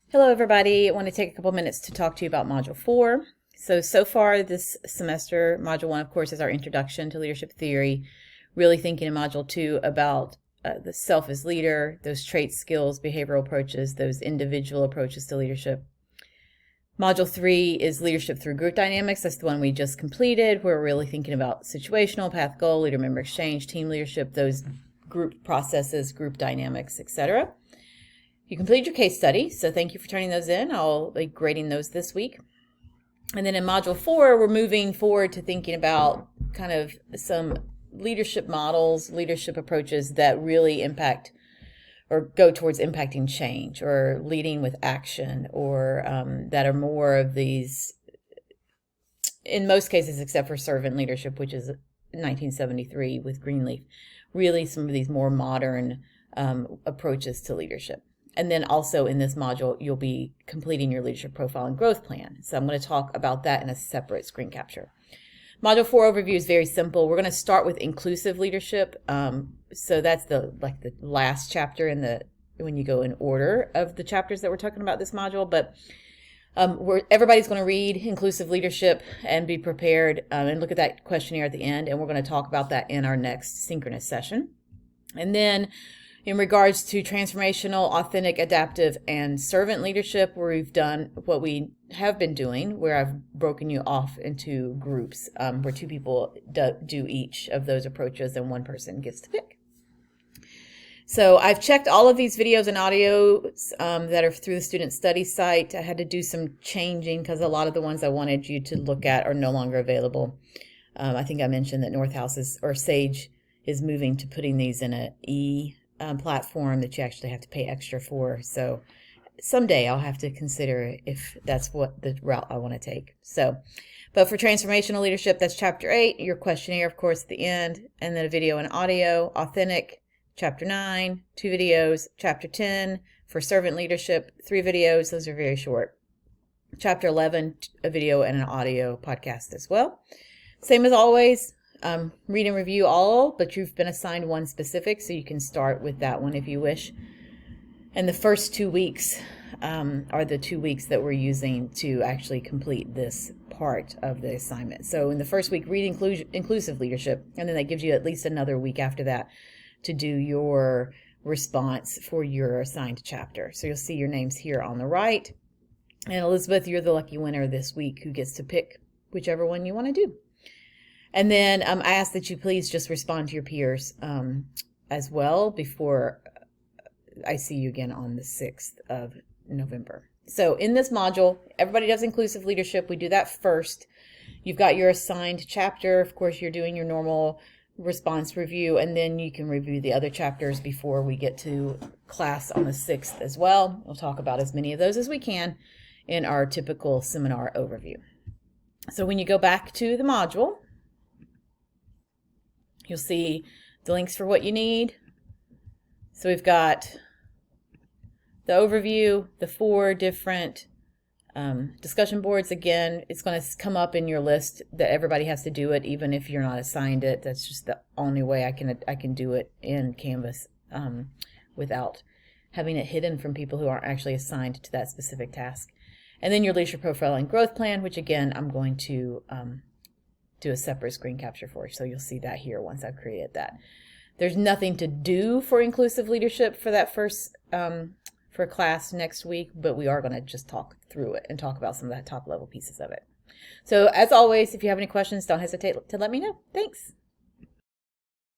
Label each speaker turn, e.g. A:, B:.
A: Hello everybody, I want to take a couple minutes to talk to you about Module 4. So far this semester, Module 1 of course is our introduction to leadership theory, really thinking in Module 2 about the self as leader, those traits, skills, behavioral approaches, those individual approaches to leadership. Module 3 is leadership through group dynamics. That's the one we just completed. We're really thinking about situational, path, goal, leader-member exchange, team leadership, those group processes, group dynamics, etc. You completed your case study, so thank you for turning those in. I'll be grading those this week. And then in Module 4, we're moving forward to thinking about kind of some leadership models, leadership approaches that really impact or go towards impacting change or leading with action, or that are more of these, in most cases except for servant leadership, which is 1973 with Greenleaf, really some of these more modern approaches to leadership. And then also in this module, you'll be completing your leadership profile and growth plan. So I'm going to talk about that in a separate screen capture. Module 4 overview is very simple. We're going to start with inclusive leadership. So that's the last chapter when you go in order of the chapters that we're talking about this module. But everybody's going to read inclusive leadership and be prepared and look at that questionnaire at the end. And we're going to talk about that in our next synchronous session. And then in regards to transformational, authentic, adaptive, and servant leadership, where we've done what we have been doing, where I've broken you off into groups, where two people do each of those approaches and one person gets to pick. So I've checked all of these videos and audios that are through the student study site. I had to do some changing because a lot of the ones I wanted you to look at are no longer available. I think I mentioned that Sage is moving to putting these in a platform that you actually have to pay extra for. So someday I'll have to consider if that's what the route I want to take. But for transformational leadership, that's chapter 8, your questionnaire, of course, at the end, and then a video and audio. Authentic, chapter 9, 2 videos. Chapter 10, for servant leadership, 3 videos. Those are very short. Chapter 11, a video and an audio podcast as well. Same as always. Read and review all, but you've been assigned one specific, so you can start with that one if you wish. And the first 2 weeks are the 2 weeks that we're using to actually complete this part of the assignment. So in the first week, read inclusive leadership, and then that gives you at least another week after that to do your response for your assigned chapter. So you'll see your names here on the right. And Elizabeth, you're the lucky winner this week who gets to pick whichever one you want to do. And then I ask that you please just respond to your peers as well before I see you again on the 6th of November. So in this module, everybody does inclusive leadership. We do that first. You've got your assigned chapter. Of course, you're doing your normal response review, and then you can review the other chapters before we get to class on the 6th as well. We'll talk about as many of those as we can in our typical seminar overview. So when you go back to the module, you'll see the links for what you need. So we've got the overview, the 4 different discussion boards. Again, it's going to come up in your list that everybody has to do it, even if you're not assigned it. That's just the only way I can do it in Canvas without having it hidden from people who aren't actually assigned to that specific task. And then your leadership profile and growth plan, which again, I'm going to do a separate screen capture for you. So you'll see that here once I've created that. There's nothing to do for inclusive leadership for that first, for class next week, but we are going to just talk through it and talk about some of that top level pieces of it. So as always, if you have any questions, don't hesitate to let me know. Thanks.